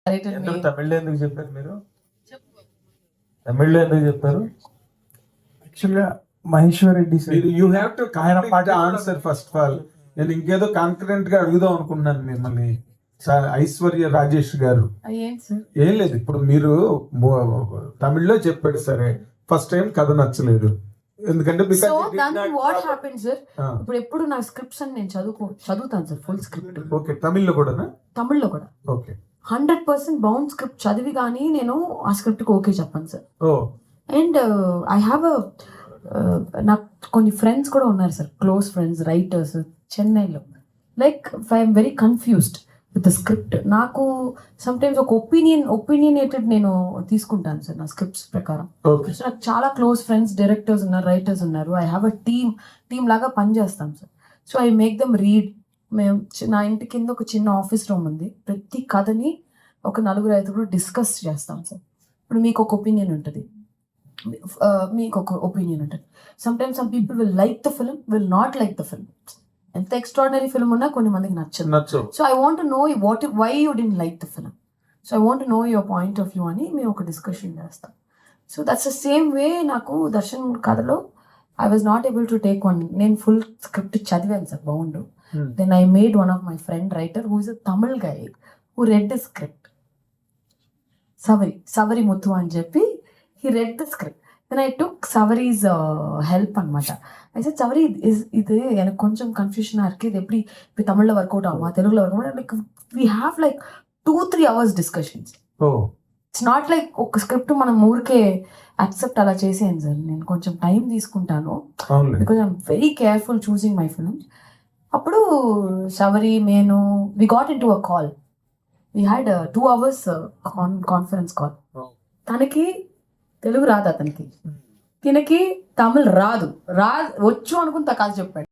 తమిళ్లో ఎందుకు చెప్పారు మీరు? తమిళ్లో ఎందుకు చెప్పారు? యాక్చువల్గా Maheshwar Reddy sir you have to answer first of all. నేను ఇంకేదో కాన్ఫిడెంట్ గా అడుగుదాం అనుకున్నాను మిమ్మల్ని. ఐశ్వర్య రాజేష్ గారు ఏం లేదు, ఇప్పుడు మీరు తమిళ్లో చెప్పాడు సరే, ఫస్ట్ టైం కథ నచ్చలేదు ఎందుకంటే వాట్ హ్యాపెన్ సార్, ఇప్పుడు ఎప్పుడు నా స్క్రిప్ట్స్ అని నేను చదువుతాను సార్, ఫుల్ స్క్రిప్ట్. ఓకే, తమిళ్లో కూడా తమిళ్లో కూడా ఓకే 100% బౌండ్ స్క్రిప్ట్ చదివి కానీ నేను ఆ స్క్రిప్ట్ కి ఓకే చెప్పాను సార్. అండ్ ఐ హ్యావ్ నాకు కొన్ని ఫ్రెండ్స్ కూడా ఉన్నారు సార్, క్లోజ్ ఫ్రెండ్స్ రైటర్స్ చెన్నైలో. Like I'm very confused with the script. నాకు సమ్టైమ్స్ ఒక ఒపీనియనేటెడ్ నేను తీసుకుంటాను సార్ నా స్క్రిప్ట్స్ ప్రకారం. సో నాకు చాలా క్లోజ్ ఫ్రెండ్స్ డైరెక్టర్స్ ఉన్నారు, రైటర్స్ ఉన్నారు. ఐ హ్యావ్ అ టీమ్ లాగా పనిచేస్తాం sir. So I make them read. మేము నా ఇంటి కింద ఒక చిన్న ఆఫీస్ రూమ్ ఉంది. ప్రతి కథని ఒక 4-5 డిస్కస్ చేస్తాం సార్. ఇప్పుడు మీకు ఒక ఒపీనియన్ ఉంటుంది, మీకు ఒక ఒపీనియన్ ఉంటుంది. Sometimes some people will like the film, will not like the film. ఎంత ఎక్స్ట్రాడినరీ ఫిల్మ్ ఉన్నా కొన్ని మందికి నచ్చదు. So I want know why you didn't like the film. So I want know your point of view అని మేము ఒక discussion చేస్తాం. So that's the same way నాకు దర్శన్ కథలో I was not able to take one. నేను full script చదివాను sir, బాగుండు. Then I made one of my friend writer who is a Tamil guy who read the script. Savari Muthu అని చెప్పి he read the script. Then I took Savari's help అనమాట. I said Savari ఇది எனக்கு కొంచెం confusion ఇருக்கு, ఇది எப்படி తమిళ్లో work out అవ్వమా తెలుగులో work out. Like we have like 2-3 hours discussions. It's not like ఒక స్క్రిప్ట్ మనం ఊరికే యాక్సెప్ట్ అలా చేసేయండి సార్. నేను కొంచెం టైం తీసుకుంటాను because I'm very careful choosing my films. అప్పుడు శబరి నేను we got into a call. We had 2 hours conference call. తనకి తెలుగు రాదు, అతనికి తినకి తమిళ్ రాదు వచ్చు అనుకుని తకాలు చెప్పాడు.